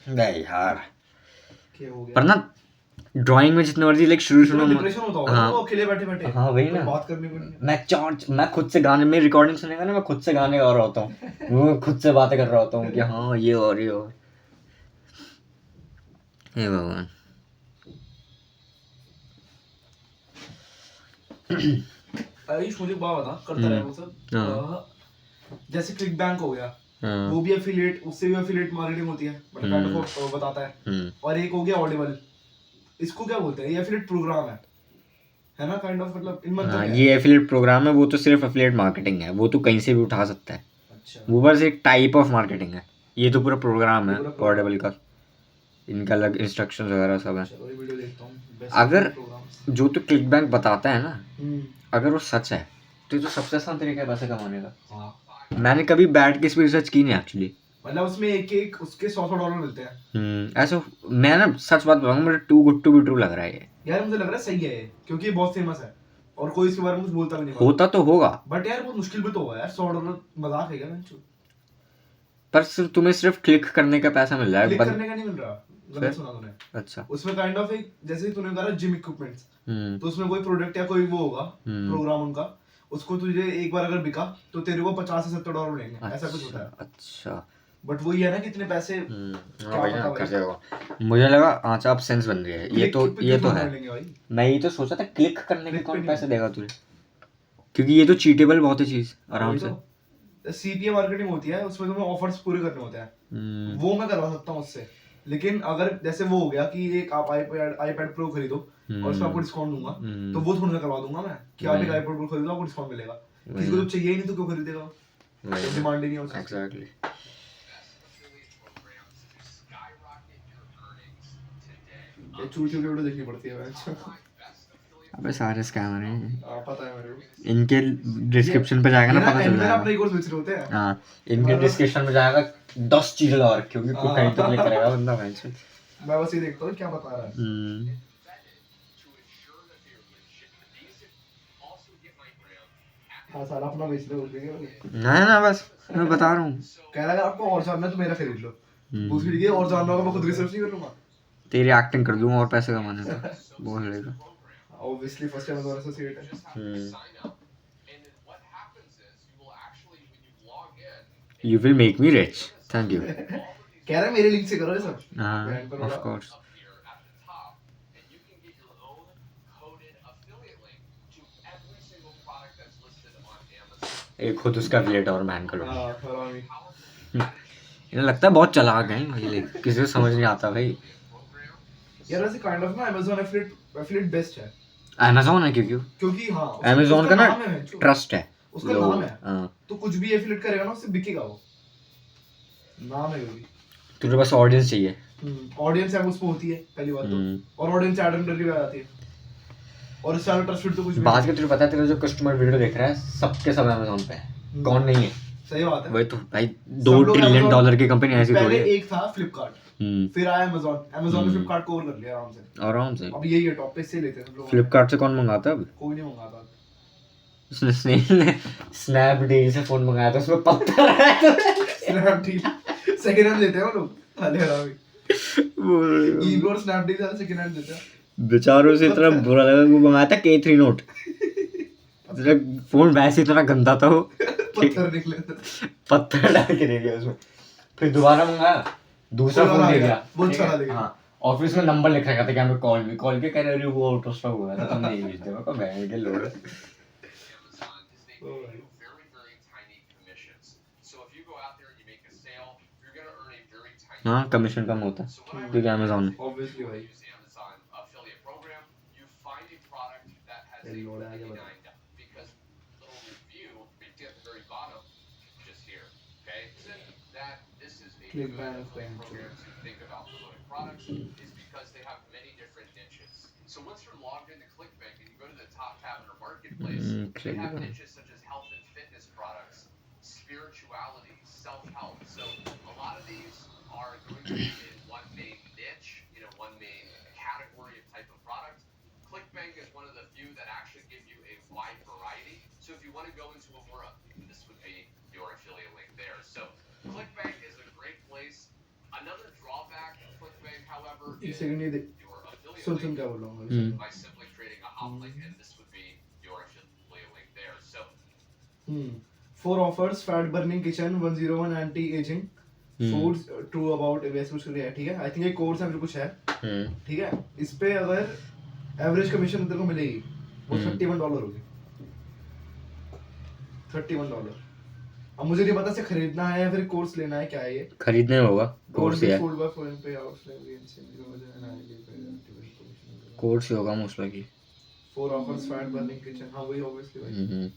नहीं यार, क्या हो पर गया? ना ड्राइंग में जितने मर्जी लाइक शुरू थोड़ा में डिप्रेशन होता होगा ना, वो अकेले बैठे बैठे। हाँ वही कोई ना, बात करने को नहीं है। मैं खुद से गाने में रिकॉर्डिंग सुनेगा ना, मैं खुद से गाने गा रहा होता हूँ, वो खुद से बातें कर रहा होता हूँ कि हाँ ये और हे भगवान। आयुष मुझे बात बता, करता रहे वो सब। जैसे क्लिक बैंक हो गया, वो भी एफिलिएट, उससे भी एफिलिएट मार्केटिंग होती है, मतलब काइंड ऑफ बताता है। और एक हो गया ऑडिबल, इसको क्या बोलते हैं? ये एफिलिएट प्रोग्राम है ना, काइंड ऑफ, मतलब इन मंत्र में ये एफिलिएट प्रोग्राम है, वो तो सिर्फ एफिलिएट मार्केटिंग है, वो तो कहीं से भी उठा सकता है। अच्छा, वो बस एक टाइप ऑफ मार्केटिंग है, ये तो पूरा प्रोग्राम है ऑडिबल का, इनका अलग इंस्ट्रक्शंस वगैरह सब है। चलो ये वीडियो देखता हूँ। अगर जो तो क्लिक बैंक बताता है ना, अगर वो सच है तो ये तो सबसे आसान तरीका है पैसे कमाने का। हाँ, मैंने कभी बैठ के इस पर रिसर्च की नहीं एक्चुअली। मतलब उसमें एक एक उसके 100-100 डॉलर मिलते हैं। ऐसा मैं ना सच बात बताऊंगा, मुझे too good to be true लग रहा है ये। यार मुझे लग रहा है सही है ये, क्योंकि ये बहुत फेमस है और कोई इसके बारे में कुछ बोलता भी नहीं। होता तो होगा, बट यार बहुत मुश्किल भी तो होगा यार, 100 डॉलर मजाक है क्या बेंचो? पर सिर्फ तुम्हें सिर्फ क्लिक करने का पैसा मिल रहा है। क्लिक करने का नहीं मिल रहा, गलत सुना तूने। अच्छा, उसमें काइंड ऑफ एक, जैसे तूने कहा जिम इक्विपमेंट्स, तो उसमें कोई प्रोडक्ट या कोई वो होगा प्रोग्राम उनका, उसको तुझे एक बार अगर बिका तो तेरे को 50 से 70 डॉलर मिलेंगे, ऐसा कुछ होता है। अच्छा, बट वही है ना, कितने पैसे क्या पता भाई। कैसे होगा, मुझे लगा अच्छा अब सेंस बन रही है, ये तो है। मिलेंगे भाई। मैं ये तो सोचा था क्लिक करने के कौन पैसे देगा तुझे, क्योंकि ये तो चीटेबल बहुत है चीज, आराम से। सीपीए मार्केटिंग होती है, उसमें तुम्हें ऑफर्स पूरे करने होते हैं, वो मैं करवा सकता हूँ उससे। लेकिन अगर जैसे वो हो गया कि एक आप आईपैड प्रो खरीदो और उसमें आपको डिस्काउंट दूंगा, तो वो थोड़ी ना करवा दूंगा मैं कि आप एक आईपैड प्रो खरीदो आपको डिस्काउंट मिलेगा। किसी को तो चाहिए ही नहीं तो क्यों खरीदेगा, डिमांड ही नहीं है उसकी। एग्जैक्टली। ये चूतियों की वीडियो देखनी पड़ती है। अबे सारे स्कैमर हैं, पता है मेरे को। इनके डिस्क्रिप्शन पे जाएगा ना पता चल जाएगा। अपने कोर्स बेच रहे होते हैं। हाँ, इनके डिस्क्रिप्शन में जाएगा 10 चीजें ला रखी होंगी, कोई कहीं तो क्लिक करेगा बंदा भाई से। मैं बस ये देखता हूँ क्या बता रहा है। हाँ साला अपना बेच दो, ना बस मैं बता रहा हूँ, कह रहा है आपको और जानना है तो मेरा खरीद लो, दूसरी जगह और जानना होगा मैं खुद रिसर्च नहीं कर लूंगा। तेरी एक्टिंग कर दूंगा और पैसे कमाने का वो मिलेगा। ऑब्वियसली फर्स्ट अमेज़न एसोसिएट है। You will make me rich. Thank you. कह रहा है मेरे लिंक से करो ये सब। हाँ, of course. एक खुद उसका affiliate और बैन कर लो। इन्हें लगता है बहुत चालाक हैं भाई, लेकिन किसी को समझ नहीं आता भाई। यार वैसे काइंड ऑफ ना अमेज़न एफिलिएट बेस्ट है। Amazon है क्योंकि हाँ Amazon का ना ट्रस्ट है, उसका नाम है, तो कुछ भी एफिलिएट करेगा ना उससे बिकेगा वो, नाम है क्योंकि तुझे बस ऑडियंस चाहिए। ऑडियंस है उसमें होती है पहली बात तो, और ऑडियंस ऐड अंडर की आ जाती है, और इससे ज्यादा ट्रस्टेड तो कुछ भी बात के तुझे पता है, तेरा जो कस्टमर वीडियो देख रहा है सबके सब Amazon पे है, कौन नहीं है? सही बात है। वही तो भाई, $2 ट्रिलियन की कंपनी ऐसी थोड़ी है। पहले एक था फ्लिपकार्ट, फिर आया अमेज़न ने फ्लिपकार्ट को ओवर कर लिया आराम से। अब यही है टॉप पे, से लेते हैं सब लोग। फ्लिपकार्ट से कौन मंगाता है अब? कोई नहीं मंगाता। उसने स्नैपडील से फोन मंगाया था, उसमें पत्थर आया था। स्नैपडील सेकंड हैंड देते हैं वो लोग, अरे हरामी। ईबे और स्नैपडील से सेकंड हैंड देते हैं। बेचारों से इतना बुरा लगा, वो मंगाया था K3 नोट, तेरा फोन वैसे इतना गंदा था, वो पत्थर निकले थे, पत्थर डाल के दे दिया उसमें। फिर दोबारा मंगाया, दूसरा फोन दे दिया, बहुत सारा दे दिया। हाँ, ऑफिस में नंबर लिखा था कि हमें कॉल भी कह रहे, वो आउट ऑफ स्टॉक हुआ था, तुम नहीं भेज दे। मैं कहा बैंड के लोग। हाँ, कमीशन कम होता है क्योंकि Amazon है। ऑब्वियसली भाई। क्लिक बैंक एक सेकंड ये देख, सुन क्या बोल रहा हूँ मैं। Hmm four offers, fat burning kitchen, 101 anti ageing foods, true about वैसे कुछ है, ठीक है। आई थिंक ये कोर्स है फिर कुछ है, ठीक है। इस पे अगर एवरेज कमीशन तेरे को मिलेगी वो $31 होगी, $31। अब मुझे नहीं पता से खरीदना है या फिर कोर्स लेना है, क्या है ये। खरीदने होगा, कोर्स ही है, फूड बाय फॉरेन पे आउट्स कोर्स ही होगा most likely. Four offers, fat burning kitchen, हाँ वही ऑब्वियसली भाई।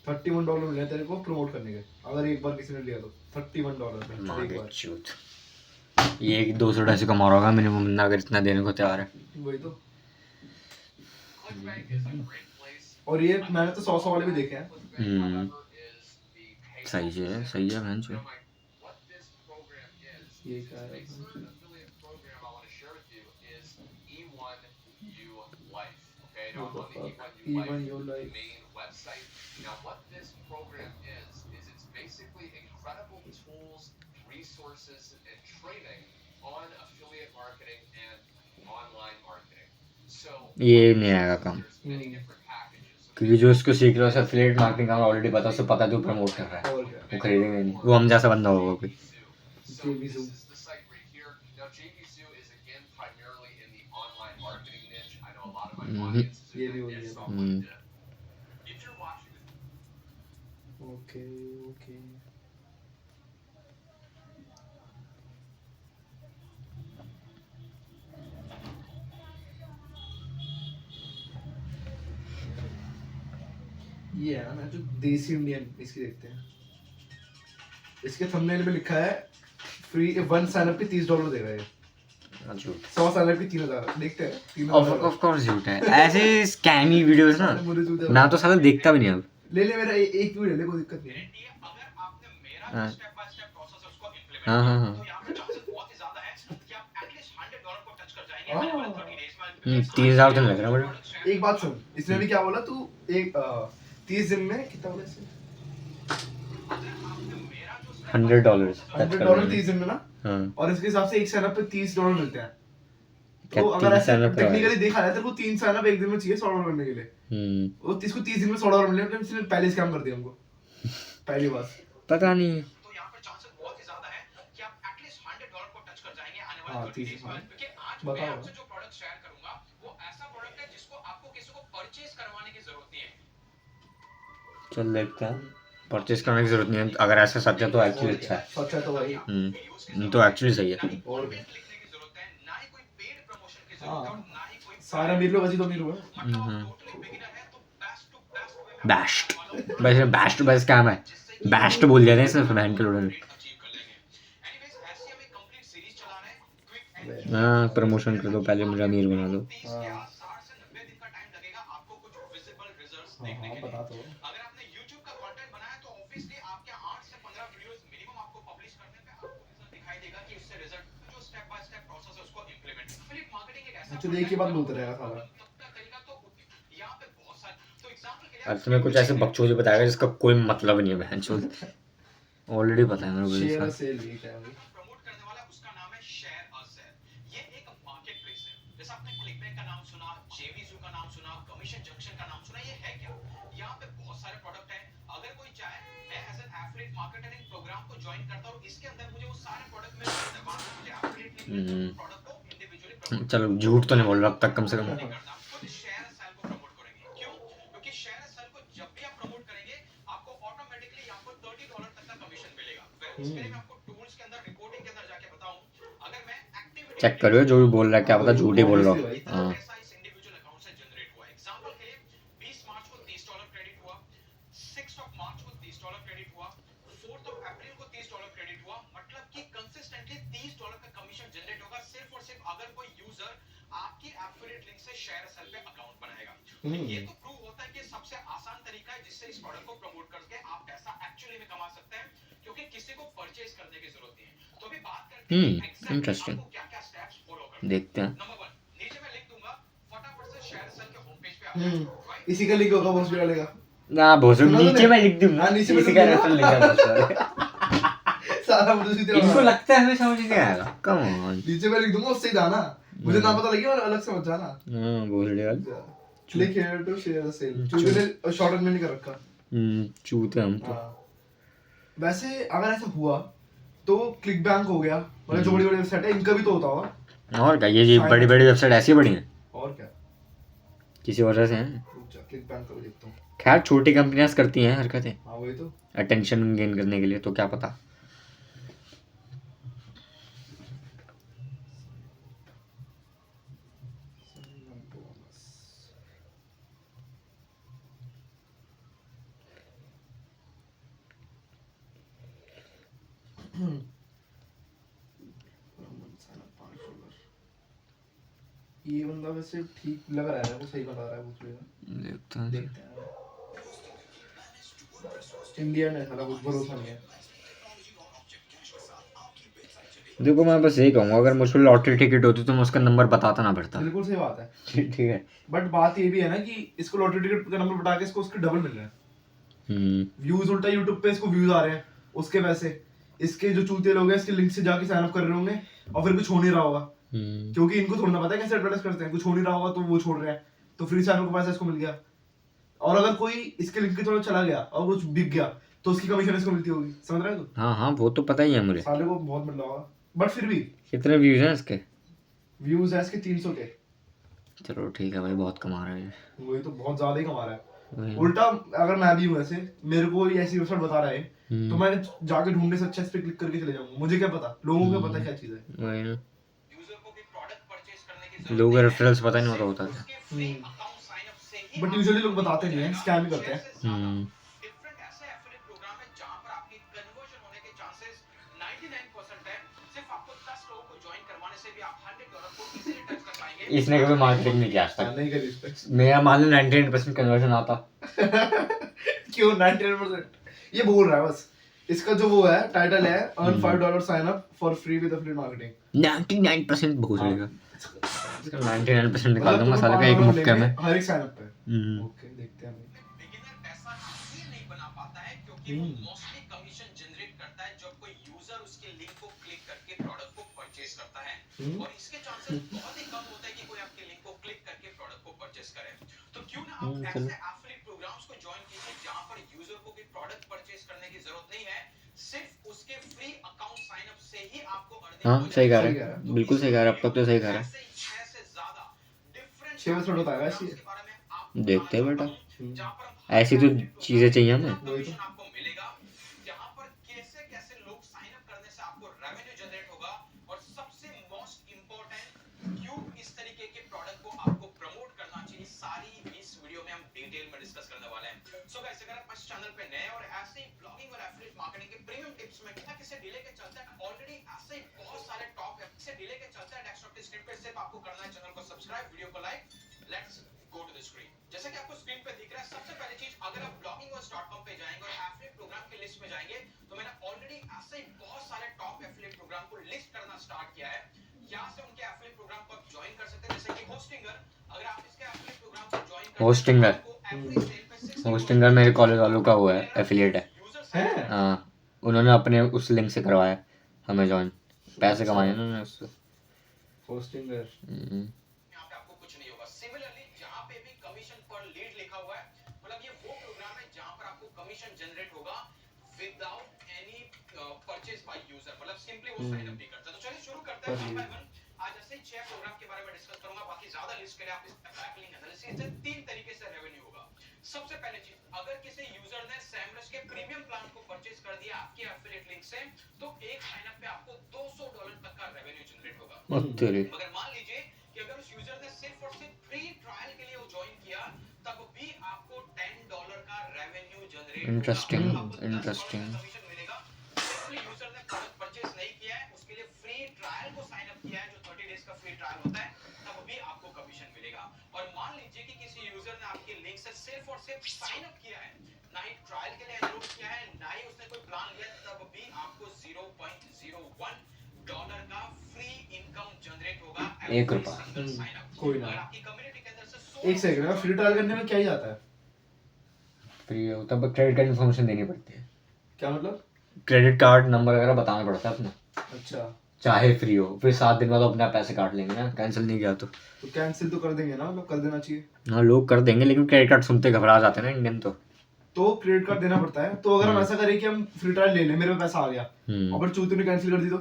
$31 मिले तेरे को प्रमोट करने के, अगर एक बार किसी ने लिया तो $31 में एक बार। चूत, ये 200 कमा रहा होगा मिनिमम बंदा अगर इतना देने को तैयार है। वही तो। और ये मैंने तो 100 वाले भी देखे हैं। सही है बहन चो। ये क्या है? Even your life. Now, what this program is it's basically incredible tools, resources, and training on affiliate marketing and online marketing. So ये नहीं आएगा काम, there's many different packages. क्योंकि जो उसको सीख रहा है उसे एफिलिएट मार्केटिंग का ऑलरेडी पता, उसे पता है तू प्रमोट कर रहा है, और क्या? वो खरीदेंगे नहीं, वो हम जैसा बंदा होगा कोई। So this is the site right here. Now, JVZoo is again primarily in the online marketing niche. I know a lot of my audience is ये in भी that वही niche, है। so I'm like, if you're watching this, okay. ये है ना जो देसी Indian, इसकी देखते हैं। इसके थंबनेल पे लिखा है फ्री 1 साइन अप पे $30 देगा ये। 100 साइन अप पे 3000, देखते हैं 3000। ऑफ कोर्स झूठ है, ऐसे स्कैमी वीडियोस ना मैं तो साला देखता भी नहीं अब। ले मेरा एक वीडियो ले, कोई दिक्कत नहीं है। अगर आपने मेरा स्टेप बाय स्टेप प्रोसेस है उसको इंप्लीमेंट हाँ तो यहाँ पे चांसेस बहुत ही ज्यादा है कि आप एटलीस्ट $100 को टच कर जाएंगे आने वाले 30 डेज में। 3000 तो लग रहा है मुझे। एक बात सुन, इसने भी क्या बोला, तू एक 30 दिन में कितना बोला इसने? $100 $100 30 दिन में ना। हाँ। और इसके हिसाब से एक साइन अप पे $30 मिलते हैं। क्या तो अगर 3 ऐसे sign up टेक्निकली देखा जाए तो वो 3 साइन अप एक दिन में चाहिए $100 करने के लिए। वो इसको 30 दिन में $100 मिले, मतलब इसने पहले स्कैम कर दिया हमको, पहली बार। पता नहीं। तो यहाँ पर चांसेस बहुत ही ज्यादा है कि आप एटलीस्ट $100 को टच कर जाएंगे आने वाले 30 डेज में। क्योंकि आज मैं आपसे जो प्रोडक्ट शेयर करूंगा वो ऐसा प्रोडक्ट है जिसको आपको किसी को परचेज करवाने की जरूरत नहीं है। चल देखते हैं, परचेज करने की जरूरत नहीं है, अगर ऐसा सच है तो एक्चुअली अच्छा है। सच है तो भाई। तो एक्चुअली सही है। और लिखने की जरूरत है, ना ही कोई पेड प्रमोशन की जरूरत है और ना ही कोई सारे अमीर लोग अजी तो अमीर हुए। टोटली बिगिनर है तो बेस्ट टू बेस्ट वे में बैस्ट, वैसे बैस्ट टू बेस्ट काम है, बैस्ट बोल दिया था इसने बहन के लोगों ने। अचीव कर लेंगे। एनीवेज ऐसे हम एक कंप्लीट सीरीज चला रहे हैं, क्विक एंड हाँ प्रमोशन कर दो पहले, मुझे अमीर बना दो। 30 से 90 दिन का टाइम लगेगा आपको कुछ विजिबल रिजल्ट्स देखने के लिए। बता दो। अगर आपने YouTube का कंटेंट बनाया तो ऑब्वियसली आपके 8 से 15 वीडियोस मिनिमम आपको पब्लिश करने पे आपको रिजल्ट दिखाई देगा कि उससे रिजल्ट जो स्टेप बाय स्टेप प्रोसेस है उसको इंप्लीमेंट। एफिलिएट मार्केटिंग एक ऐसा चलो एक ही बात बोलते रहेगा साला। तरीका तो यहाँ पे बहुत सारे, तो एग्जांपल के लिए अब तुम्हें कुछ ऐसे बकचोदी बताएगा जिसका कोई मतलब नहीं है बहन चोद, ऑलरेडी पता है मेरे को शेयर इसका। सेल ये क्या है भाई? प्रमोट करने वाला उसका नाम है शेयर अ सेल। ये एक मार्केट प्लेस है। जैसे आपने क्लिकबैंक का नाम सुना, जेवीज़ू का नाम सुना, कमीशन जंक्शन का नाम सुना, ये है क्या? यहाँ पे बहुत सारे प्रोडक्ट हैं। अगर कोई चाहे मैं as an affiliate marketing program को ज्वाइन करता हूँ, इसके अंदर मुझे वो सारे प्रोडक्ट मिल जाते हैं। वहाँ पे मुझे एफिलिएट प्रोडक्ट को इंडिविजुअली प्रमोट चलो झूठ तो नहीं बोल रहा अब तक कम से कम। करना। खुद शेयर सेल को प्रमोट करेंगे। क्यों? क्योंकि शेयर सेल को जब भी आप प्रमोट करेंगे आपको ऑटोमेटिकली यहाँ पर $30 तक का कमीशन मिलेगा। इसके लिए मैं आपको टूल्स के अंदर, रिपोर्टिंग के अंदर जाके बताऊं, अगर मैं एक्टिविटी चेक करो जो भी बोल रहा है, क्या पता झूठ ही बोल रहा हो। हाँ पैसा इस इंडिविजुअल अकाउंट से जनरेट हुआ है। एग्जांपल के लिए 20 मार्च को $30 क्रेडिट हुआ, 6 मार्च को $30 क्रेडिट हुआ, 4 अप्रैल को $30 क्रेडिट हुआ। मतलब कि कंसिस्टेंटली $30 का कमीशन जनरेट होगा सिर्फ और सिर्फ अगर कोई यूजर आपकी एफिलिएट लिंक से शेयर सेल पे अकाउंट बनाएगा। ये तो प्रूव होता है कि सबसे आसान तरीका है जिससे इस प्रोडक्ट को प्रमोट करके आप पैसा एक्चुअली में कमा सकते हैं, क्योंकि किसी को परचेज करने की जरूरत नहीं है। तो अभी बात करते हैं exactly इंटरेस्टिंग, आपको क्या-क्या स्टेप्स फॉलो करने हैं। देखते हैं। नंबर 1 नीचे मैं लिख दूंगा, फटाफट से शेयर सेल के होम पेज पे आ जाओ, राइट? इसी का लिंक होगा बॉस भी डालेगा। ना भोसड़ी सुनो तो नीचे नहीं। मैं लिख दूंगा, हाँ, नीचे में इसी लिख का दूंगा। रेफरेंस लिखा है। सारा मुझे सीधे इनको लगा। लगता है हमें समझ नहीं आएगा, कम ऑन। नीचे मैं लिख दूंगा उससे ही था ना, मुझे ना पता लगी और अलग से मत जाना। हाँ भोसड़ी वाले। Click here to share the sale, चूजे ने शॉर्टकट में नहीं कर रखा। चूते हम तो। हाँ। वैसे अगर ऐसा हुआ तो क्लिक बैंक हो गया, मतलब जो बड़ी बड़ी वेबसाइट है इनका भी तो होता होगा। और क्या, ये बड़ी बड़ी वेबसाइट ऐसी बड़ी हैं, और क्या, किसी वजह से हैं। रुक जा क्लिक बैंक का भी देखता हूँ। खैर छोटी कंपनियां करती हैं हरकतें हाँ वही तो। अटेंशन गेन करने के लिए, तो क्या पता। ये बंदा वैसे ठीक लग रहा है, वो सही बता रहा है कुछ भी ना। देखते हैं। देखते हैं। इंडियन है सारा, कुछ भरोसा नहीं है। देखो मैं बस यही कहूँगा, अगर मुझ पर लॉटरी टिकट होती तो मैं उसका नंबर बताता ना पड़ता। बिल्कुल सही बात है। ठीक है। बट बात ये भी है ना कि इसको लॉटरी टिकट का नंबर बता के इसको उसके डबल मिल रहे हैं। व्यूज उल्टा यूट्यूब पे इसको व्यूज आ रहे हैं, उसके पैसे इसके जो चूते लोग हैं इसके लिंक से जाके साइन अप कर रहे होंगे, और फिर कुछ हो नहीं रहा होगा क्योंकि इनको थोड़ा ना पता है कैसे एडवर्टाइज करते हैं। कुछ हो नहीं रहा होगा तो वो छोड़ रहे हैं, तो फ्री साइन अप का पैसा इसको मिल गया। और अगर कोई इसके लिंक के थ्रू चला गया और कुछ बिक गया तो उसकी कमीशन इसको मिलती होगी। समझ रहे हो? हाँ हाँ वो तो पता ही है मुझे। साले को बहुत मिल रहा होगा, बट फिर भी कितने व्यूज हैं इसके? व्यूज है इसके 300 के। चलो ठीक है भाई, बहुत कमा रहा है। वही तो, बहुत ज्यादा ही कमा रहा है। वही। उल्टा अगर मैं भी हूँ ऐसे, मेरे को ये ऐसी वेबसाइट बता रहा है तो मैं जाके ढूंढने से अच्छा इस पे क्लिक करके चले जाऊंगा। मुझे क्या पता, लोगों को पता क्या चीज है। वही ना, यूजर को भी प्रोडक्ट परचेज करने की जरूरत लोगों नहीं का है। रेफरेंस पता नहीं होता होता है। उसके फ्री अकाउंट साइन अप से ही बट यूजुअली लोग बताते नहीं है, स्कैम ही करते हैं। डिफरेंट ऐसे एफिलिएट प्रोग्राम है जहां पर आपकी कन्वर्जन होने के चांसेस 99% है। सिर्फ आपको 10 लोगों को ज्वाइन करवाने से भी आप $100 को इजीली टच कर पाएंगे। इसने कभी मार्केटिंग नहीं किया आज तक। नहीं करी इस पे। मेरा मान लो 99% कन्वर्जन आता। क्यों 99%? ये बोल रहा है बस। इसका जो वो है टाइटल है earn $5 sign up for free with affiliate marketing. 99% भोसड़ी का। इसका 99% निकाल दूंगा साले का एक $5 मुक्के में। लेंगे हर एक साइन अप पे। ओके देखते हैं। बिगिनर पैसा इसलिए नहीं बना पाता है क्योंकि वो मोस्टली कमीशन जनरेट करता है जब कोई यूजर उसके लिंक को क्लिक करके प्रोडक्ट को परचेज करता है, और इसके चांसेस बहुत ही कम होता है कि कोई आपके लिंक को क्लिक करके प्रोडक्ट को परचेज करे। तो क्यों ना आप ऐसे एफिलिएट प्रोग्राम्स को ज्वाइन कीजिए जहां पर यूजर को भी प्रोडक्ट परचेज करने की जरूरत नहीं है, सिर्फ उसके फ्री अकाउंट साइन अप से ही आपको अर्निंग हाँ हो सही कह जाएगी। रहा है, बिल्कुल सही कह रहा है, अब तक तो सही कह रहा है। ऐसे 6 से ज्यादा डिफरेंट 6 वेबसाइट बताएगा ऐसी। के बारे में आप देखते हैं बेटा, जहां पर हम ऐसी तो चीजें चाहिए हमें। कमीशन आपको मिलेगा, जहां पर कैसे कैसे लोग साइन अप करने से आपको रेवेन्यू जनरेट होगा, और सबसे मोस्ट इंपॉर्टेंट क्यों इस तरीके के प्रोडक्ट को आपको प्रमोट करना चाहिए, सारी इस वीडियो में हम डिटेल में डिस्कस करने वाले हैं। सो गाइस, अगर आप इस चैनल पे नए और ऐसे ही ब्लॉगिंग और एफिलिएट मार्केटिंग के प्रीमियम टिप्स में किसी डिले के चलते हैं, ऑलरेडी ऐसे ही बहुत सारे टॉप है, से डिले के चलते हैं डेस्कटॉप की स्क्रीन पे सिर्फ आपको करना है चैनल को सब्सक्राइब, वीडियो को like. Let's go to the screen. जैसा कि आपको स्क्रीन पे दिख रहा है, सबसे पहली चीज, अगर आप bloggingwars.com पे जाएंगे और एफिलिएट प्रोग्राम की लिस्ट में जाएंगे तो मैंने ऑलरेडी ऐसे ही बहुत सारे टॉप एफिलिएट प्रोग्राम को लिस्ट करना स्टार्ट किया है। यहां से उनके एफिलिएट प्रोग्राम को आप ज्वाइन कर सकते हैं, जैसे कि होस्टिंगर। अगर आप इसके एफिलिएट प्रोग्राम को ज्वाइन करते हैं, होस्टिंगर, एवरी सेल पे 60 होस्टिंगर मेरे कॉलेज वालों का हुआ है, एफिलिएट है। यूजर्स है हाँ, उन्होंने अपने उस लिंक से करवाया हमें ज्वाइन, पैसे कमाए उन्होंने उससे। होस्टिंगर। यहाँ पे आपको कुछ नहीं होगा। सिमिलरली जहाँ पे भी कमीशन पर लीड लिखा हुआ है, मतलब ये वो प्रोग्राम है जहाँ पर आपको कमीशन जनरेट होगा without any purchase by user, मतलब सिंपली वो साइन अप भी करता है। तो चलिए शुरू करते हैं वन बाय वन। आज ऐसे 6 प्रोग्राम के बारे में डिस्कस करूंगा, बाकी ज्यादा लिस्ट के लिए आप इस बैकलिंक एनालिसिस से 3 तरीके से रेवेन्यू होगा। सबसे पहले चीज, अगर किसी यूजर ने सैमरस के प्रीमियम प्लान को परचेज कर दिया आपके एफिलिएट लिंक से, तो एक साइन अप पे आपको $200 तक का रेवेन्यू जनरेट होगा। तेरे मगर मान लीजिए कि अगर उस यूजर ने सिर्फ और सिर्फ फ्री ट्रायल के लिए वो ज्वाइन किया, तब भी आपको $10 का रेवेन्यू जनरेट होगा। Interesting, आपको $10 interesting. का कमीशन मिलेगा। सिंपली यूजर ने प्रोडक्ट परचेज नहीं किया है, उसके लिए फ्री ट्रायल को साइन अप किया है, जो 30 डेज का फ्री ट्रायल होता है, तब भी आपको कमीशन मिलेगा। और मान लीजिए कि किसी यूजर ने आपके लिंक से सिर्फ और सिर्फ साइन अप किया है, ना ही ट्रायल के लिए एनरोल किया है, ना ही उसने कोई प्लान लिया, तब भी आपको $0.01 का फ्री इनकम जनरेट होगा। 1 रुपया। कोई ना। अगर आपकी कम्युनिटी के अंदर से 1 सेकंड में फ्री ट्रायल करने में क्या ही आता है? फ्री हो तब क्रेडिट कार्ड इन्फॉर्मेशन देनी पड़ती है। क्या मतलब? क्रेडिट कार्ड नंबर वगैरह बताना पड़ता है अपना, अच्छा, चाहे फ्री हो, फिर 7 दिन बाद वो अपने आप पैसे काट लेंगे ना, कैंसिल नहीं किया तो। कैंसिल तो कर देंगे ना, मतलब कर देना चाहिए। हाँ लोग कर देंगे, लेकिन क्रेडिट कार्ड सुनते घबरा जाते हैं ना इंडियन तो क्रेडिट कार्ड देना पड़ता है। तो अगर हम ऐसा करें कि हम फ्री ट्रायल ले लें, मेरे पे पैसा आ गया और फिर चूतियों ने कैंसिल कर दी तो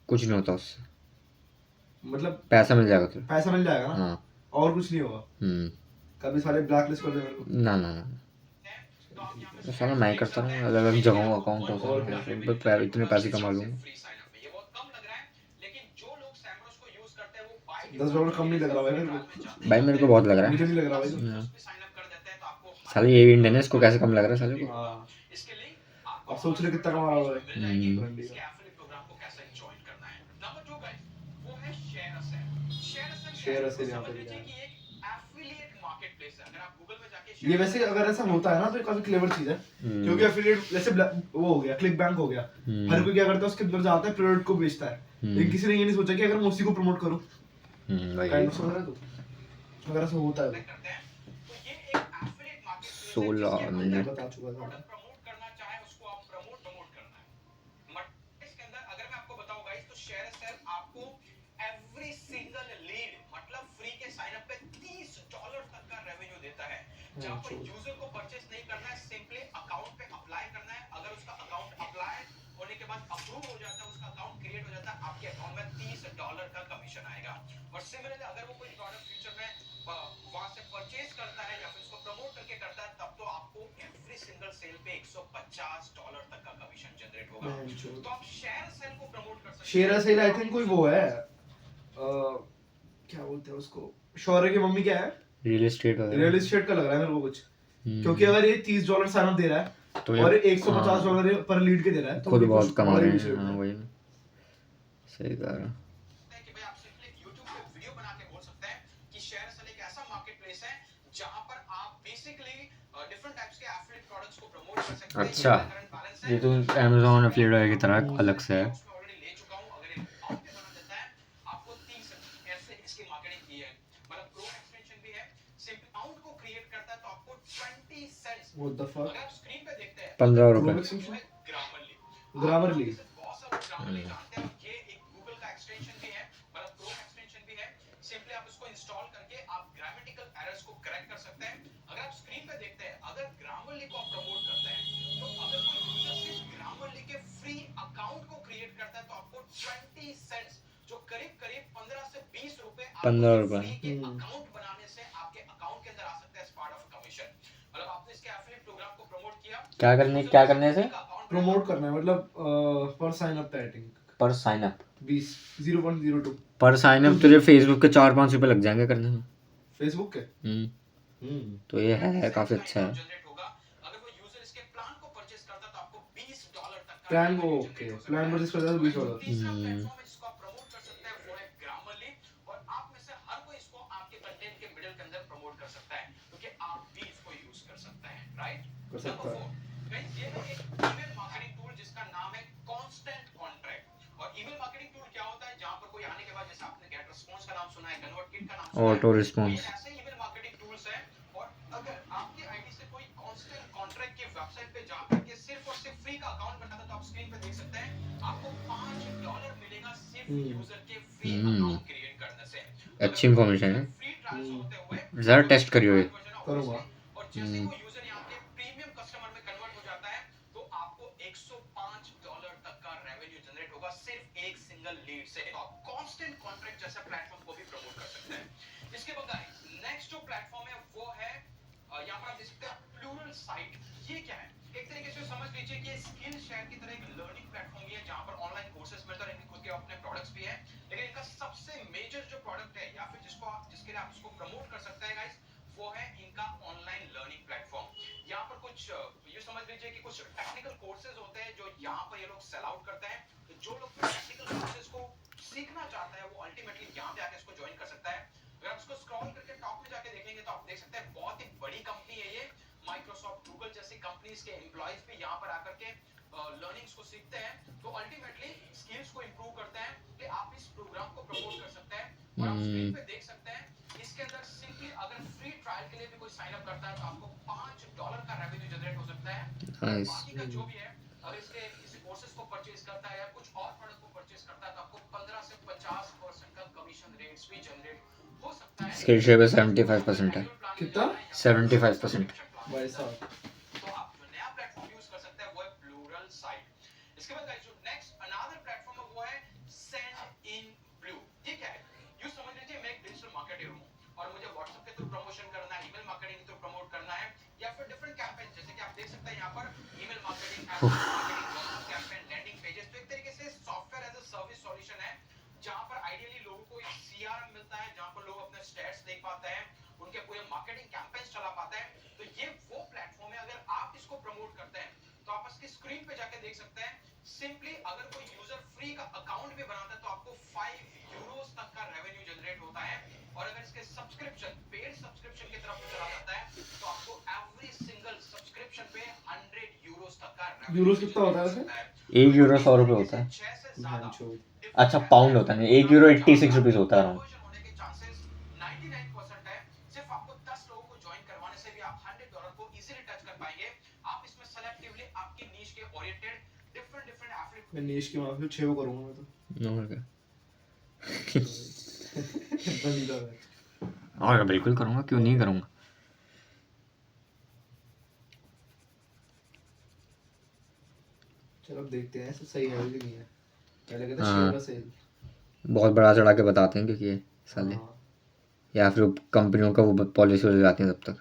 कुछ नहीं होता उससे, मतलब पैसा मिल जाएगा तुझे। पैसा मिल जाएगा ना, हाँ। और कुछ नहीं होगा। कभी सारे ब्लैक लिस्ट कर दे मेरे को। ना ना ना, तो साला मैं ही करता हूँ, अलग अलग जगहों अकाउंट होता और है, क्या? इतने पैसे कमा लूँगा। फ्री साइन अप है, ये बहुत कम लग रहा है, लेकिन जो लोग सैमरस को यूज करते हैं वो बाय $10 कम नहीं लग रहा भाई मेरे को। भाई मेरे को बहुत लग रहा मुझे है। नहीं लग रहा भाई। साइन अप कर देते हैं तो आपको साले ये इंडियन है, इसको कैसे कम लग रहा है साले को। हाँ, इसके लिए अब सोच रहे कितना कमा रहा है मिल जाएगी ब्रांडी इसके का। एफिलिएट प्रोग्राम को कैसे ज्वाइन करना है। नंबर 2 गाइस, वो है share a sale. Share a sale यहाँ पे समझ लिखा लीजिए है। कि एक एफिलिएट मार्केटप्लेस है। अगर आप गूगल में जाके ये वैसे अगर ऐसा होता है ना तो ये काफी क्लेवर चीज है, क्योंकि एफिलिएट जैसे वो हो गया, क्लिक बैंक हो गया, हर कोई क्या करता है उसके अंदर जाता है, प्रोडक्ट को बेचता है, लेकिन किसी ने ये नहीं सोचा कि अगर मैं उसी को प्रमोट करूं, काइंड ऑफ समझ रहा है तू, अगर ऐसा होता है करते हैं तो ये एक एफिलिएट मार्केटप्लेस है 16 जिसके मिनट। अंदर बता चुका था। प्रोडक्ट प्रमोट करना चाहे उसको आप प्रमोट करना है। बट इसके अंदर अगर मैं आपको बताऊं गाइस, तो शेयर सेल आपको एवरी सिंगल लीड मतलब फ्री के साइन अप पे $30 तक का रेवेन्यू देता है, जहां पर यूजर को परचेस नहीं करना है, सिंपली अकाउंट पे अप्लाई करना है। अगर उसका अकाउंट अप्लाई होने के बाद अप्रूव हो जाता है, उसका अकाउंट क्रिएट हो जाता है, आपके अकाउंट में $30 का कमीशन आएगा। और सिमिलरली अगर वो कोई प्रोडक्ट फ्यूचर में वहां से परचेस करता है या फिर उसको प्रमोट करके करता है, तब तो आपको एवरी सिंगल सेल पे $150 तक का कमीशन जनरेट होगा। तो आप शेयर सेल को प्रमोट कर सकते हैं। शेयर सेल आई थिंक कोई वो है, क्या बोलते हैं उसको, शौर्य की मम्मी क्या है, रियल एस्टेट वगैरह। रियल एस्टेट का लग रहा है मेरे को कुछ, क्योंकि अगर ये $30 साइन अप दे रहा है तो ये- और $150 पर लीड के दे रहा है तो खुद ये बहुत कुछ कमा और रहे ही हैं। शेयर हाँ है। वही ना, सही कह रहा। है कि भाई आप सिंपली YouTube पे वीडियो बना के बोल सकते हैं कि शेयर सेल एक ऐसा मार्केटप्लेस है जहां पर आप बेसिकली डिफरेंट टाइप्स के एफिलिएट प्रोडक्ट्स को प्रमोट कर सकते हैं। अच्छा, ये तो Amazon एफिलिएट की तरह अलग से है। उसमें ऑलरेडी ले चुका हूं, अगर ये आप पे बना देता है आपको 30 ऐसे इसकी मार्केटिंग की है, मतलब प्रो एक्सटेंशन भी है, सिंपल अकाउंट को क्रिएट करता है तो आपको 20 सेंट्स। What the fuck? अगर आप स्क्रीन पे देखते हैं 15 Pro रुपए। extension? Grammarly Grammarly? बहुत सारे ग्रामरली जानते हैं, ये एक गूगल का एक्सटेंशन भी है, मतलब प्रो एक्सटेंशन भी है। सिंपली आप इसको इंस्टॉल करके आप ग्रामेटिकल एरर्स को करेक्ट कर सकते हैं। अगर आप स्क्रीन पे देखते हैं, अगर ग्रामरली को आप प्रमोट करते हैं, तो अगर कोई यूजर सिर्फ ग्रामरली के फ्री अकाउंट को क्रिएट करता है तो आपको 20 सेंट्स, जो करीब करीब 15 से 20 रुपए 15 रुपए। फ्री के अकाउंट बनाने से आपके अकाउंट के अंदर आ सकता है एज पार्ट ऑफ कमीशन। मतलब आपने इसके एफिलिएट प्रोग्राम को प्रमोट किया, क्या करने से? प्रमोट करना है, मतलब पर साइन अप आई थिंक पर साइन अप 0.02 पर साइन अप तुझे फेसबुक के 4-5 रुपए लग जाएंगे करने में। फेसबुक के। तो ये है काफी अच्छा है। जनरेट होगा। अगर वो यूजर इसके प्लान को परचेस करता है तो आपको $20 तक का प्लान को ओके, प्लान परचेस करता है तो $20। तीसरा प्लेटफॉर्म है जिसको आप प्रमोट कर सकते हैं, वो है ग्रामरली। और आप में से हर कोई इसको आपके कंटेंट के मिडल के अंदर प्रमोट कर सकता है, क्योंकि आप भी इसको यूज कर सकते हैं, राइट? कर सकता है। गाइस, ये है एक ईमेल मार्केटिंग टूल जिसका नाम है कांस्टेंट कॉन्ट्रैक्ट। और ईमेल मार्केटिंग टूल क्या होता है, जहां पर कोई आने के बाद, जैसे आपने गेट रिस्पांस का नाम सुना है, कन्वर्ट किट का नाम सुना है, ऑटो रिस्पांस। ये ऐसे ईमेल मार्केटिंग टूल्स हैं। और अगर आपकी आईडी से कोई कांस्टेंट कॉन्ट्रैक्ट की वेबसाइट पे जाकर के सिर्फ और सिर्फ फ्री का अकाउंट बनाता है, तो आप स्क्रीन पे देख सकते हैं आपको $5 मिलेगा सिर्फ यूजर के फ्री अकाउंट क्रिएट करने से। अच्छी इंफॉर्मेशन है, फ्री ट्रायल्स होते हुए जरा टेस्ट करियो ये। करूंगा। और जैसे वो यूजर यहाँ के प्रीमियम कस्टमर में कन्वर्ट हो जाता है, तो आपको $105 तक का रेवेन्यू जनरेट होगा सिर्फ एक सिंगल लीड से। तो आप कांस्टेंट कॉन्ट्रैक्ट जैसे प्लेटफॉर्म को भी प्रमोट कर सकते हैं। इसके बाद नेक्स्ट जो प्लेटफॉर्म है वो है, यहाँ पर आप देख सकते हैं प्लूरल साइट। ये क्या है? एक तरीके से समझ लीजिए कि स्किल शेयर की तरह एक लर्निंग प्लेटफॉर्म है, जहाँ पर ऑनलाइन कोर्सेज मिलते हैं, इनके खुद के अपने प्रोडक्ट्स भी हैं, लेकिन इनका सबसे मेजर जो प्रोडक्ट है या फिर जिसके लिए आप इसको प्रमोट कर सकते हैं गाइस, वो है इनका ऑनलाइन लर्निंग प्लेटफॉर्म। यहाँ पर कुछ ये समझ लीजिए कि कुछ टेक्निकल कोर्सेज होते हैं जो यहाँ पर ये लोग सेल आउट करते हैं। तो जो लोग टेक्निकल कोर्सेज को सीखना चाहता है वो अल्टीमेटली यहाँ पे आके इसको ज्वाइन कर सकता है। अगर आप इसको स्क्रॉल करके टॉप में जाके देखेंगे तो आप देख सकते हैं बहुत ही बड़ी कंपनी है ये। माइक्रोसॉफ्ट, गूगल जैसी कंपनीज के एम्प्लॉइज भी यहाँ पर आकर के लर्निंग्स को सीखते हैं, तो अल्टीमेटली स्किल्स को इंप्रूव करते हैं कि आप इस प्रोग्राम को प्रमोट कर सकते हैं। और आप स्क्रीन पे देख सकते हैं इसके अंदर सिंपली अगर फ्री ट्रायल के लिए भी कोई साइन अप करता है तो आपको $5 का रेवेन्यू जनरेट हो सकता है। नाइस। बाकी का जो भी है, अगर इसके किसी कोर्सेज को परचेज करता है या कुछ और प्रोडक्ट को परचेज करता है तो आपको 15 से 50% का कमीशन रेट्स भी जनरेट हो सकता है। स्किलशेयर पे 75% है। कितना 75%। भाई साहब तो आप जो नया प्लेटफॉर्म यूज कर सकते हैं वो है प्लूरल साइट। इसके बाद गाइस जो नेक्स्ट अनदर प्लेटफॉर्म है वो है सेंड इन ब्लू। ठीक है, यूं समझ लीजिए मैं एक डिजिटल मार्केटर हूं और मुझे व्हाट्सएप के थ्रू प्रमोशन करना है, ईमेल मार्केटिंग के थ्रू प्रमोट करना है या फिर डिफरेंट कैंपेन, जैसे कि आप देख सकते हैं यहां पर email marketing, marketing campaign, landing pages. तो एक तरीके से software as a service solution है जहां पर आइडियली लोगों को एक सीआरएम मिलता है जहां पर लोग अपने स्टैट्स देख पाते हैं, उनके पूरे मार्केटिंग कैंपेन्स चला पाते हैं। तो ये वो प्लेटफॉर्म है, अगर आप इसको प्रमोट करते हैं तो आप इसकी स्क्रीन पे जाके देख सकते हैं। सिंपली अगर कोई यूजर फ्री का अकाउंट भी बनाता है तो आपको 5 यूरोस तक का रेवेन्यू जनरेट होता है और अगर इसके सब्सक्रिप्शन पेड सब्सक्रिप्शन की तरफ चला जाता है तो आपको एवरी सिंगल सब्सक्रिप्शन पे 100 यूरोस तक का यूरोस कितना होता है वैसे? 1 यूरो 100 रुपये होता है। 6 से ज्यादा अच्छा पाउंड होता है, 1 यूरो 86 रुपीस होता है अराउंड। conversion होने के chances 99% है। सिर्फ आपको 10 लोगों को ज्वाइन करवाने से भी आप $100 को इजीली टच कर पाएंगे। आप इसमें सेलेक्टिवली आपकी नीश के ओरिएंटेड डिफरेंट एफिलिएट मैं नीश की माफी 6 को करूंगा मैं तो और क्या, इतना नहीं कर रहा और क्या, बिल्कुल करूँगा, क्यों नहीं करूँगा। चलो अब देखते हैं सही है कि नहीं है। पहले कहते हाँ। शेयर का सेल बहुत बड़ा चढ़ा के बताते हैं क्योंकि ये साले, हाँ या फिर कंपनियों का वो पॉलिसी हो जाती है तब तक।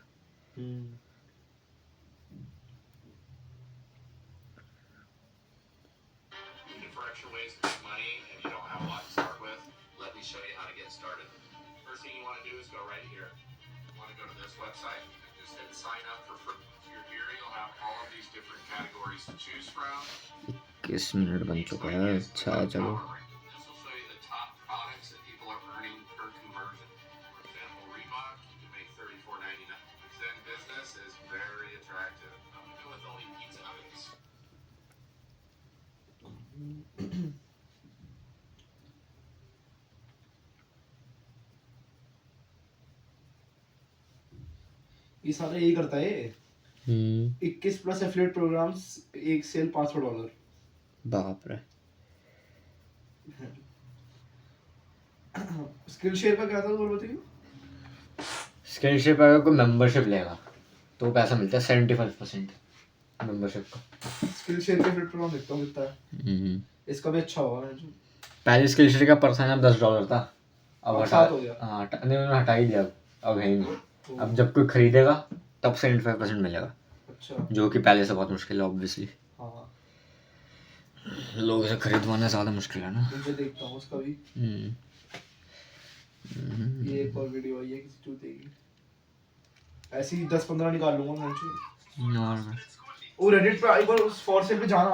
Looking for extra ways to make money and you don't have a lot to start with? Let me show you how to get started. First thing you want to do is go right here. You want to go to this website and just hit sign up for free. Once you're here, you'll have all of these different categories to choose from. 21 minute बन चुका है। अच्छा चलो, This will show you the top products that people are earning per conversion. For example, Reebok, you can make $34.99. Zen Business is very attractive. I'm going to go with only pizza ovens. ये सारा यही करता है। 21 plus affiliate programmes, एक cell $500। बाप रे। Skill share का क्या था बोल बताइए। स्किलशिप अगर कोई मेंबरशिप लेगा तो पैसा मिलता है 75% मेंबरशिप का। स्किल शेयर का एफिलिएट प्रोग्राम देखता हूँ कितना है। इसका भी अच्छा होगा जो पहले स्किलशिप का परसेंट $10 था, अब अब हटा 7 हो गया। हाँ नहीं, उन्होंने हटा ही दिया, अब है ही नहीं। अब जब कोई खरीदेगा तब 75% मिलेगा, अच्छा जो कि पहले से बहुत मुश्किल है ऑब्वियसली। हाँ लोग इसे खरीदवाना ज़्यादा मुश्किल है ना। मुझे देखता हूँ उसका भी। ये एक और वीडियो आई है किसी चूते की, ऐसी 10-15 निकाल लूंगा मैं। और वो रेडिट पे एक बार उस फॉर सेल पे जाना